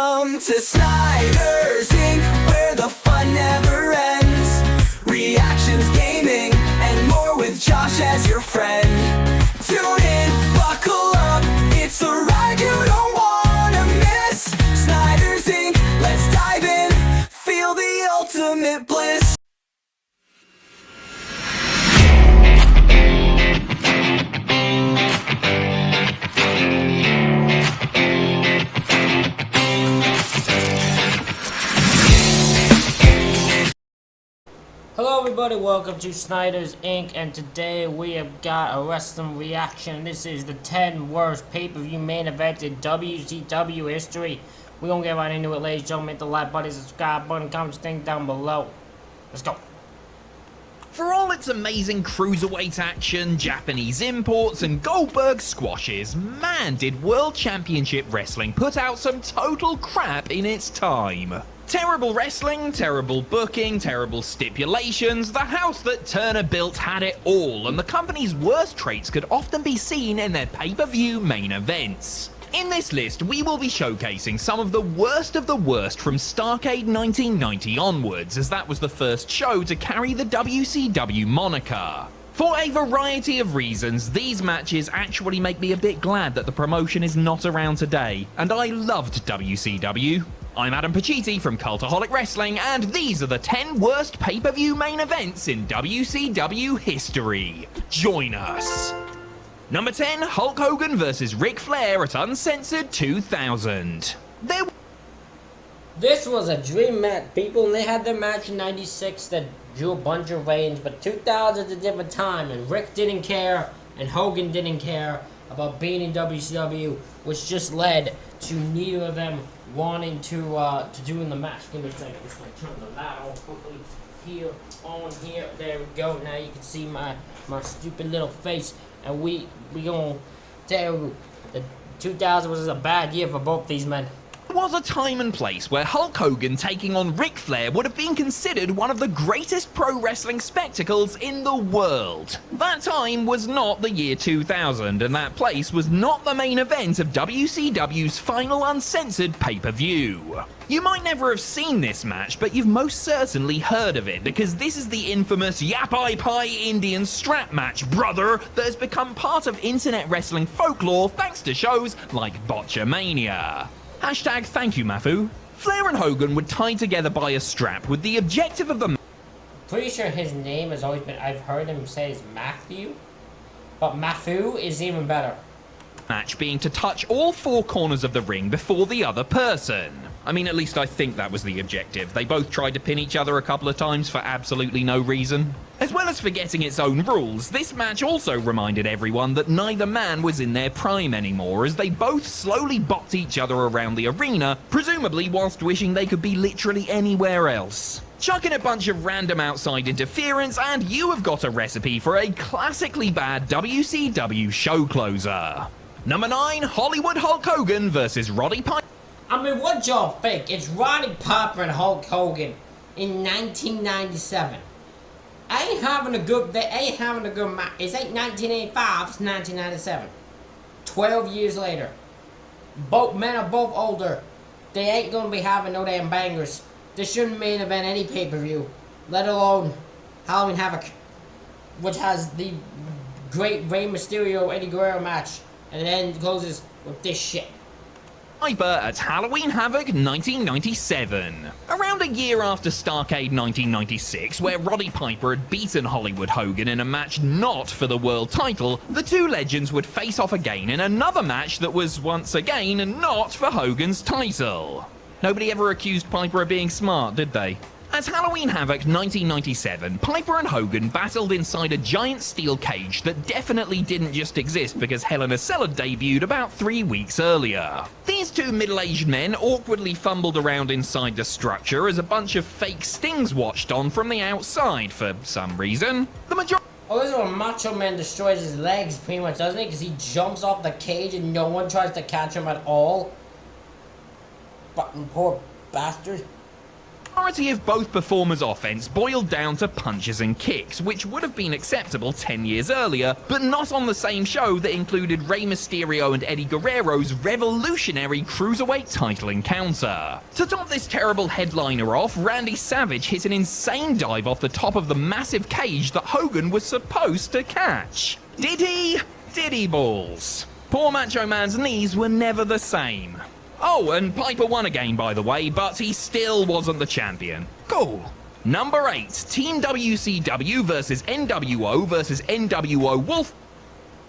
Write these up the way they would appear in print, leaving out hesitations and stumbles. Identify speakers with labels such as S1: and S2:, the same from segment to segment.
S1: Welcome to Snyder's Inc., where the fun never ends. Reactions, gaming, and more with Josh as your friend. Tune in, buckle up, it's a ride you don't wanna miss. Snyder's Inc., let's dive in, feel the ultimate bliss.
S2: Hello everybody, welcome to Snyder's Inc. and today we have got a wrestling reaction. This is the 10 worst pay-per-view main event in WCW history. We're gonna get right into it, ladies and gentlemen. Hit the like button, subscribe button, comment your thing down below. Let's go.
S3: For all its amazing cruiserweight action, Japanese imports, and Goldberg squashes, man did World Championship Wrestling put out some total crap in its time. Terrible wrestling, terrible booking, terrible stipulations. The house that Turner built had it all, and the company's worst traits could often be seen in their pay-per-view main events. In this list, we will be showcasing some of the worst from Starrcade 1990 onwards, as that was the first show to carry the WCW moniker. For a variety of reasons, these matches actually make me a bit glad that the promotion is not around today, and I loved WCW. I'm Adam Pacitti from Cultaholic Wrestling, and these are the 10 worst pay-per-view main events in WCW history. Join us! Number 10, Hulk Hogan vs. Ric Flair at Uncensored 2000.
S2: This was a dream match, people, and they had their match in 96 that drew a bunch of ratings, but 2000 is a different time, and Rick didn't care, and Hogan didn't care about being in WCW, which just led to neither of them wanting to do in the match. Give me a second, I'm just gonna turn the light on quickly. Here, on here, there we go. Now you can see my stupid little face, and we gonna tell you that 2000 was a bad year for both these men.
S3: There was a time and place where Hulk Hogan taking on Ric Flair would have been considered one of the greatest pro wrestling spectacles in the world. That time was not the year 2000, and that place was not the main event of WCW's final uncensored pay-per-view. You might never have seen this match, but you've most certainly heard of it, because this is the infamous Yapai Pai Indian strap match, brother, that has become part of internet wrestling folklore thanks to shows like Botchamania. Hashtag thank you, Mafu. Flair and Hogan were tied together by a strap with the objective of the
S2: Pretty sure his name has always been, I've heard him say is Matthew, but Mafu is even better.
S3: Match being to touch all four corners of the ring before the other person. I mean, at least I think that was the objective. They both tried to pin each other a couple of times for absolutely no reason. As well as forgetting its own rules, this match also reminded everyone that neither man was in their prime anymore, as they both slowly bopped each other around the arena, presumably whilst wishing they could be literally anywhere else. Chuck in a bunch of random outside interference and you have got a recipe for a classically bad WCW show closer. Number 9, Hollywood Hulk Hogan vs. Roddy Piper.
S2: I mean, what y'all think? It's Roddy Piper and Hulk Hogan in 1997. Ain't having a good match. It's ain't 1985, it's 1997. 12 years later. Both men are both older. They ain't gonna be having no damn bangers. This shouldn't main event any pay-per-view, let alone Halloween Havoc, which has the great Rey Mysterio Eddie Guerrero match, and then closes with this shit.
S3: Piper at Halloween Havoc 1997. Around a year after Starrcade 1996, where Roddy Piper had beaten Hollywood Hogan in a match not for the world title, the two legends would face off again in another match that was once again not for Hogan's title. Nobody ever accused Piper of being smart, did they? At Halloween Havoc 1997, Piper and Hogan battled inside a giant steel cage that definitely didn't just exist because Hell in a Cell had debuted about 3 weeks earlier. These two middle-aged men awkwardly fumbled around inside the structure as a bunch of fake stings watched on from the outside for some reason. The majority.
S2: Oh, this is when Macho Man destroys his legs pretty much, doesn't he? Because he jumps off the cage and no one tries to catch him at all. Fucking poor bastard.
S3: majority of both performers' offense boiled down to punches and kicks, which would have been acceptable 10 years earlier, but not on the same show that included Rey Mysterio and Eddie Guerrero's revolutionary cruiserweight title encounter. To top this terrible headliner off, Randy Savage hit an insane dive off the top of the massive cage that Hogan was supposed to catch. Did he? Did he balls? Poor Macho Man's knees were never the same. Oh, and Piper won again, by the way, but he still wasn't the champion. Cool. Number 8, Team WCW versus NWO versus NWO Wolf.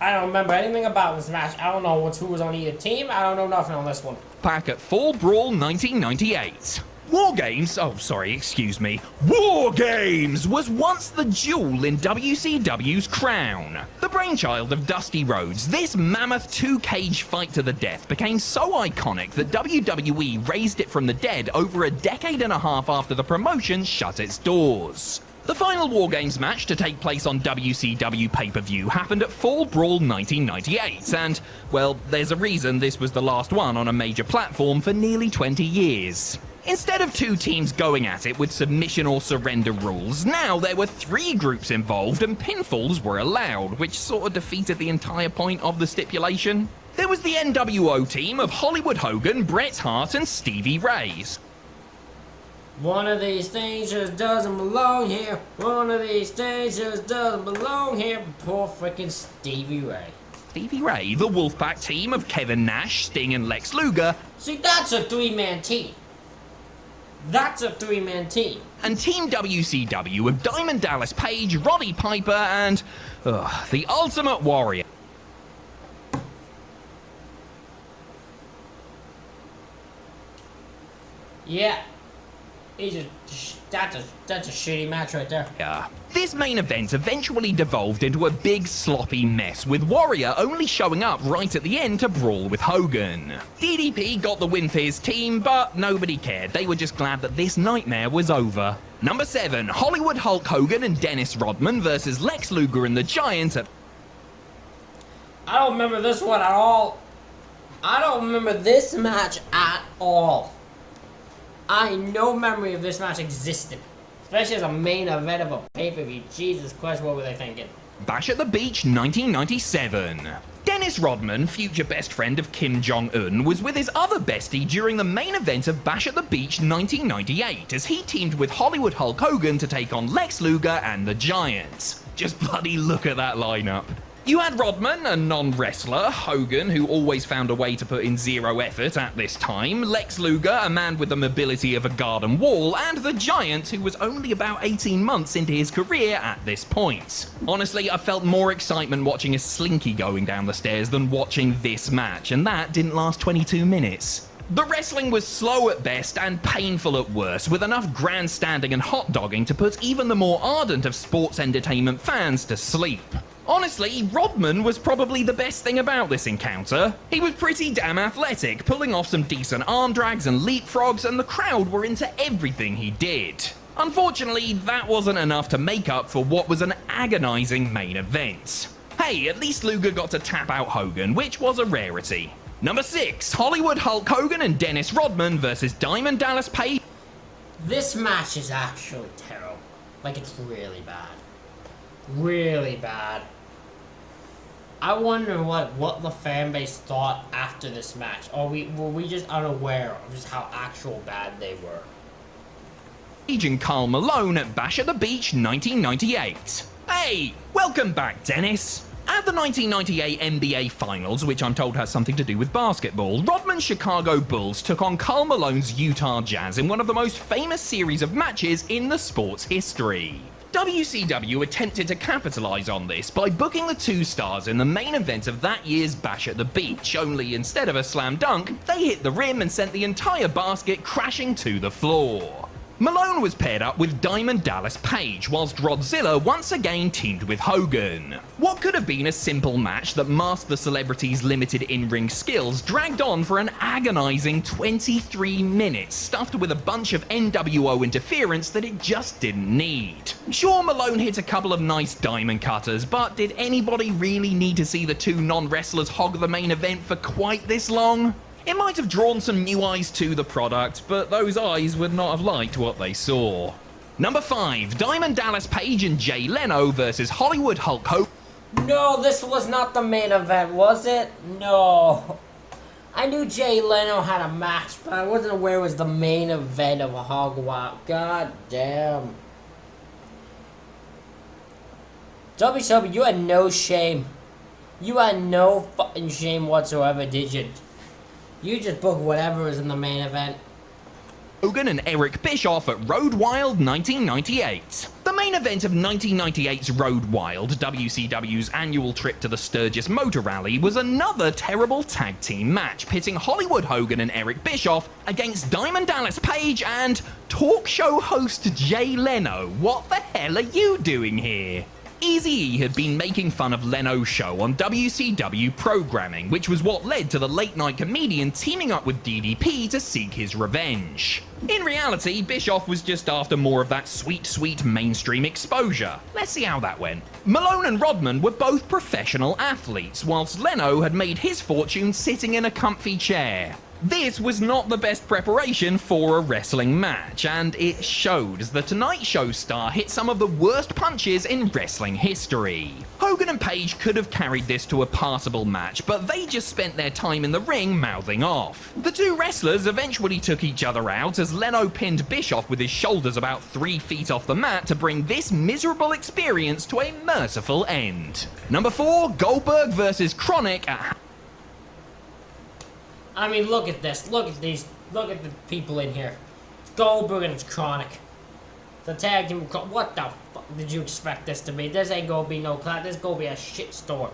S2: I don't remember anything about this match. I don't know who was on either team. I don't know nothing on this one.
S3: Pack at Fall Brawl 1998. War Games, War Games was once the jewel in WCW's crown. The brainchild of Dusty Rhodes, this mammoth two-cage fight to the death became so iconic that WWE raised it from the dead over a decade and a half after the promotion shut its doors. The final War Games match to take place on WCW pay-per-view happened at Fall Brawl 1998, and, well, there's a reason this was the last one on a major platform for nearly 20 years. Instead of two teams going at it with submission or surrender rules, now there were 3 groups involved and pinfalls were allowed, which sort of defeated the entire point of the stipulation. There was the NWO team of Hollywood Hogan, Bret Hart and Stevie Ray.
S2: One of these things just doesn't belong here. One of these things just doesn't belong here. Poor freaking Stevie Ray.
S3: Stevie Ray, the Wolfpack team of Kevin Nash, Sting and Lex Luger.
S2: See, that's a 3-man team. That's a 3-man team.
S3: And Team WCW with Diamond Dallas Page, Roddy Piper, and the Ultimate Warrior.
S2: Yeah. That's a shitty match right there.
S3: Yeah. This main event eventually devolved into a big sloppy mess, with Warrior only showing up right at the end to brawl with Hogan. DDP got the win for his team, but nobody cared. They were just glad that this nightmare was over. Number 7, Hollywood Hulk Hogan and Dennis Rodman versus Lex Luger and the Giant at...
S2: I don't remember this one at all. I don't remember this match at all. I had no memory of this match existing. Especially as a main event of a pay-per-view. Jesus Christ, what were they thinking?
S3: Bash at the Beach 1997. Dennis Rodman, future best friend of Kim Jong-un, was with his other bestie during the main event of Bash at the Beach 1998 as he teamed with Hollywood Hulk Hogan to take on Lex Luger and the Giant. Just bloody look at that lineup. You had Rodman, a non-wrestler, Hogan, who always found a way to put in zero effort at this time, Lex Luger, a man with the mobility of a garden wall, and the Giant, who was only about 18 months into his career at this point. Honestly, I felt more excitement watching a slinky going down the stairs than watching this match, and that didn't last 22 minutes. The wrestling was slow at best and painful at worst, with enough grandstanding and hot dogging to put even the more ardent of sports entertainment fans to sleep. Honestly, Rodman was probably the best thing about this encounter. He was pretty damn athletic, pulling off some decent arm drags and leapfrogs, and the crowd were into everything he did. Unfortunately, that wasn't enough to make up for what was an agonizing main event. Hey, at least Luger got to tap out Hogan, which was a rarity. Number 6, Hollywood Hulk Hogan and Dennis Rodman versus Diamond Dallas Page.
S2: This match is actually terrible. Like, it's really bad. Really bad. I wonder what the fan base thought after this match. Or were we just unaware of just how actual bad they were?
S3: Agent Karl Malone at Bash at the Beach 1998. Hey, welcome back, Dennis. At the 1998 NBA Finals, which I'm told has something to do with basketball, Rodman's Chicago Bulls took on Karl Malone's Utah Jazz in one of the most famous series of matches in the sport's history. WCW attempted to capitalize on this by booking the 2 stars in the main event of that year's Bash at the Beach, only instead of a slam dunk, they hit the rim and sent the entire basket crashing to the floor. Malone was paired up with Diamond Dallas Page, whilst Rodzilla once again teamed with Hogan. What could have been a simple match that masked the celebrity's limited in-ring skills dragged on for an agonizing 23 minutes, stuffed with a bunch of NWO interference that it just didn't need. Sure, Malone hit a couple of nice diamond cutters, but did anybody really need to see the 2 non-wrestlers hog the main event for quite this long? It might have drawn some new eyes to the product, but those eyes would not have liked what they saw. Number 5, Diamond Dallas Page and Jay Leno versus Hollywood Hulk Hogan.
S2: No, this was not the main event, was it? No. I knew Jay Leno had a match, but I wasn't aware it was the main event of a Hog Wild. God damn. WCW, you had no shame. You had no fucking shame whatsoever, did you? You just booked whatever was in the main event.
S3: Hogan and Eric Bischoff at Road Wild 1998. The main event of 1998's Road Wild, WCW's annual trip to the Sturgis Motor Rally, was another terrible tag team match, pitting Hollywood Hogan and Eric Bischoff against Diamond Dallas Page and talk show host Jay Leno. What the hell are you doing here? Eazy-E had been making fun of Leno's show on WCW programming, which was what led to the late-night comedian teaming up with DDP to seek his revenge. In reality, Bischoff was just after more of that sweet mainstream exposure. Let's see how that went. Malone and Rodman were both professional athletes, whilst Leno had made his fortune sitting in a comfy chair. This was not the best preparation for a wrestling match, and it showed as the Tonight Show star hit some of the worst punches in wrestling history. Hogan and Page could have carried this to a passable match, but they just spent their time in the ring mouthing off. The two wrestlers eventually took each other out as Leno pinned Bischoff with his shoulders about 3 feet off the mat to bring this miserable experience to a merciful end. Number 4, Goldberg versus Chronic at...
S2: I mean, look at this. Look at these. Look at the people in here. It's Goldberg and it's Chronic. The tag team. What the fuck did you expect this to be? This ain't gonna be no class. This gonna be a shit store.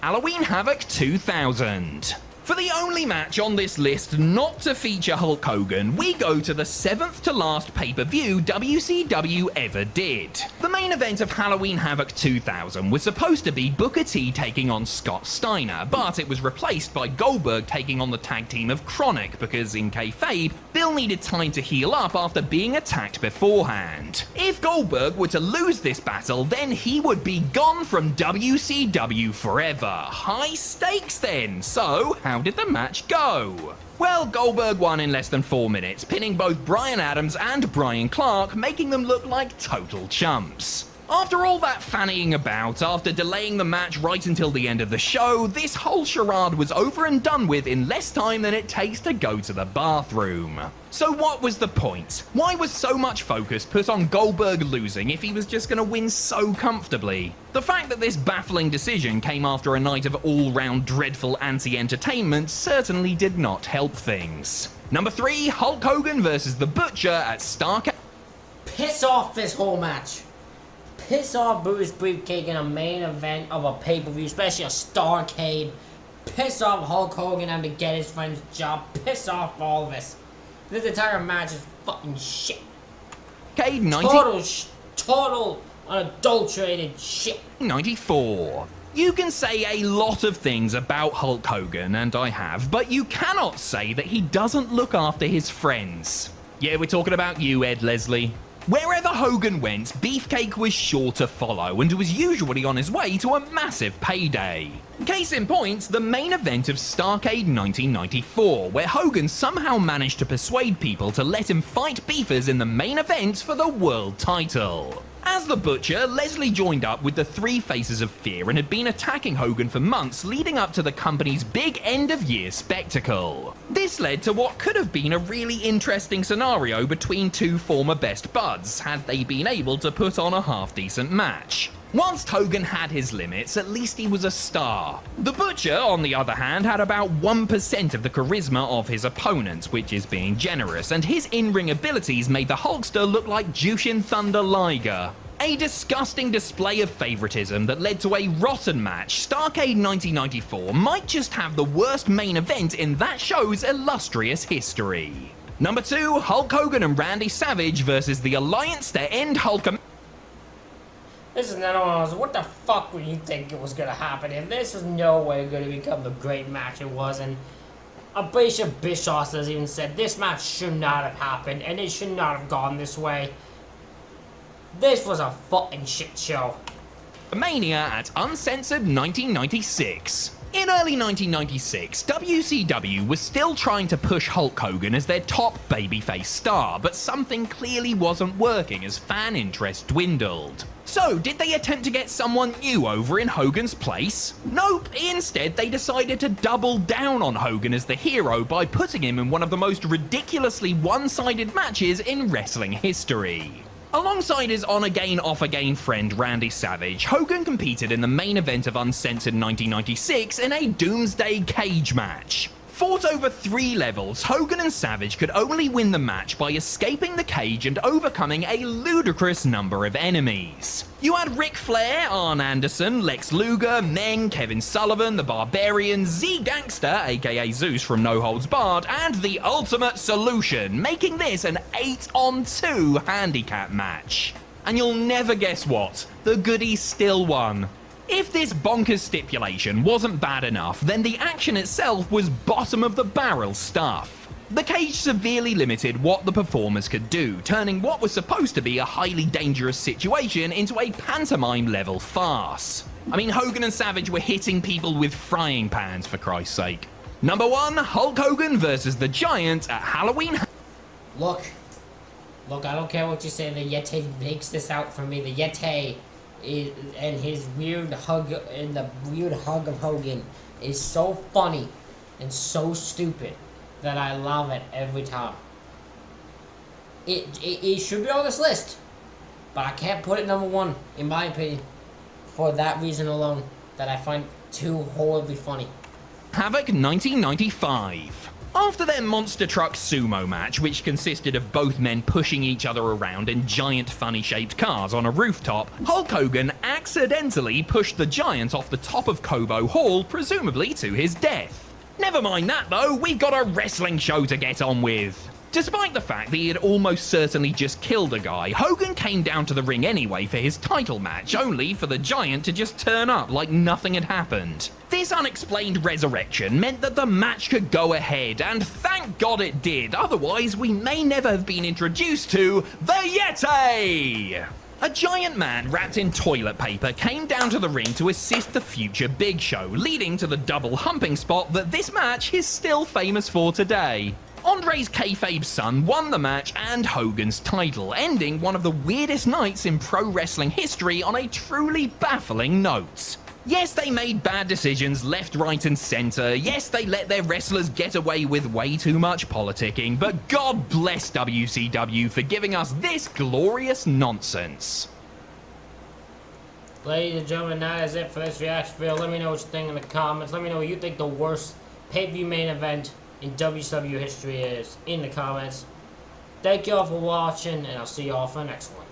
S3: Halloween Havoc 2000. For the only match on this list not to feature Hulk Hogan, we go to the 7th to last pay-per-view WCW ever did. The main event of Halloween Havoc 2000 was supposed to be Booker T taking on Scott Steiner, but it was replaced by Goldberg taking on the tag team of Chronic because, in kayfabe, Bill needed time to heal up after being attacked beforehand. If Goldberg were to lose this battle, then he would be gone from WCW forever. High stakes then, so how did the match go? Well, Goldberg won in less than 4 minutes, pinning both Bryan Adams and Brian Clark, making them look like total chumps. After all that fannying about, after delaying the match right until the end of the show, this whole charade was over and done with in less time than it takes to go to the bathroom. So what was the point? Why was so much focus put on Goldberg losing if he was just going to win so comfortably? The fact that this baffling decision came after a night of all-round dreadful anti-entertainment certainly did not help things. Number 3, Hulk Hogan versus The Butcher at Starrcade.
S2: Piss off this whole match. Piss off Brutus Beefcake in a main event of a pay-per-view, especially a Starrcade. Piss off Hulk Hogan and to get his friend's job. Piss off all of this. This entire match is fucking shit. Total unadulterated shit.
S3: 94. You can say a lot of things about Hulk Hogan, and I have, but you cannot say that he doesn't look after his friends. Yeah, we're talking about you, Ed Leslie. Wherever Hogan went, Beefcake was sure to follow and was usually on his way to a massive payday. Case in point, the main event of Starrcade 1994, where Hogan somehow managed to persuade people to let him fight beefers in the main event for the world title. As the Butcher, Leslie joined up with the Three Faces of Fear and had been attacking Hogan for months leading up to the company's big end-of-year spectacle. This led to what could have been a really interesting scenario between two former best buds, had they been able to put on a half-decent match. Whilst Hogan had his limits, at least he was a star. The Butcher, on the other hand, had about 1% of the charisma of his opponents, which is being generous, and his in-ring abilities made the Hulkster look like Jushin Thunder Liger. A disgusting display of favoritism that led to a rotten match, Starrcade 1994 might just have the worst main event in that show's illustrious history. Number 2, Hulk Hogan and Randy Savage versus the Alliance to End Hulkamania.
S2: This is another one of those, what the fuck would you think it was gonna happen? If this was no way gonna become the great match it was, and I'm pretty sure Bischoff has even said this match should not have happened, and it should not have gone this way. This was a fucking shit show.
S3: Mania at Uncensored 1996. In early 1996, WCW was still trying to push Hulk Hogan as their top babyface star, but something clearly wasn't working as fan interest dwindled. So, did they attempt to get someone new over in Hogan's place? Nope, instead they decided to double down on Hogan as the hero by putting him in one of the most ridiculously one-sided matches in wrestling history. Alongside his on-again, off-again friend Randy Savage, Hogan competed in the main event of Uncensored 1996 in a Doomsday Cage match. Fought over 3 levels, Hogan and Savage could only win the match by escaping the cage and overcoming a ludicrous number of enemies. You had Ric Flair, Arn Anderson, Lex Luger, Meng, Kevin Sullivan, The Barbarian, Z-Gangster, aka Zeus from No Holds Barred, and The Ultimate Solution, making this an 8-on-2 handicap match. And you'll never guess what, the goodies still won. If this bonkers stipulation wasn't bad enough, then the action itself was bottom of the barrel stuff. The cage severely limited what the performers could do, turning what was supposed to be a highly dangerous situation into a pantomime-level farce. I mean, Hogan and Savage were hitting people with frying pans, for Christ's sake. Number 1, Hulk Hogan versus the Giant at Halloween.
S2: Look, I don't care what you say, the Yeti makes this out for me. The Yeti and his weird hug, and the weird hug of Hogan is so funny and so stupid that I love it every time. It should be on this list, but I can't put it number 1, in my opinion, for that reason alone, that I find too horribly funny.
S3: Havoc 1995. After their monster truck sumo match, which consisted of both men pushing each other around in giant funny-shaped cars on a rooftop, Hulk Hogan accidentally pushed the Giant off the top of Cobo Hall, presumably to his death. Never mind that though, we've got a wrestling show to get on with. Despite the fact that he had almost certainly just killed a guy, Hogan came down to the ring anyway for his title match, only for the Giant to just turn up like nothing had happened. This unexplained resurrection meant that the match could go ahead, and thank God it did, otherwise we may never have been introduced to the Yeti! A giant man wrapped in toilet paper came down to the ring to assist the future Big Show, leading to the double humping spot that this match is still famous for today. Andre's kayfabe son won the match and Hogan's title, ending one of the weirdest nights in pro wrestling history on a truly baffling note. Yes, they made bad decisions left, right and center. Yes, they let their wrestlers get away with way too much politicking, but God bless WCW for giving us this glorious nonsense.
S2: Ladies and gentlemen, that is it for this reaction video. Let me know what you think in the comments. Let me know what you think the worst pay-per-view main event in WCW history is in the comments. Thank you all for watching, and I'll see you all for the next one.